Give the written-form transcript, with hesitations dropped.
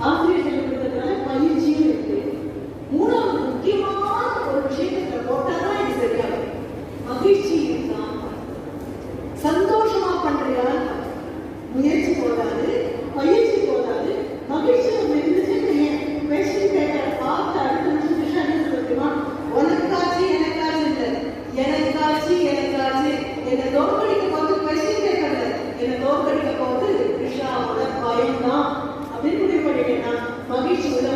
ஆசிரியர் சொல்லிக் கொடுத்ததுனால பயிற்சியும் இருக்கு. மூணாவது முக்கியமான ஒரு விஷயத்தை போட்டாதான் இது சரியாகும். மகிழ்ச்சி இருக்கா, சந்தோஷமா பண்றியா, முயற்சி போதாது, பயிற்சி போதாது, மகிழ்ச்சி ஒன்று இருந்துச்சு. கொஸ்டின் பேப்பர் பார்த்து அடுத்த நிமிஷம் என்ன சொல்லுமா, உனக்காச்சு எனக்காச்சு இல்லை, எனக்காச்சு எனக்காச்சு. என்னை தோற்கடிக்க போது கொஸ்டின் பேப்பர்ல, என்னை தோற்கடிக்க போது கிருஷ்ணாவோட பயம்தான் அப்படின்னு முடிவு பண்ணிட்டேன்னா மகிழ்ச்சி உள்ள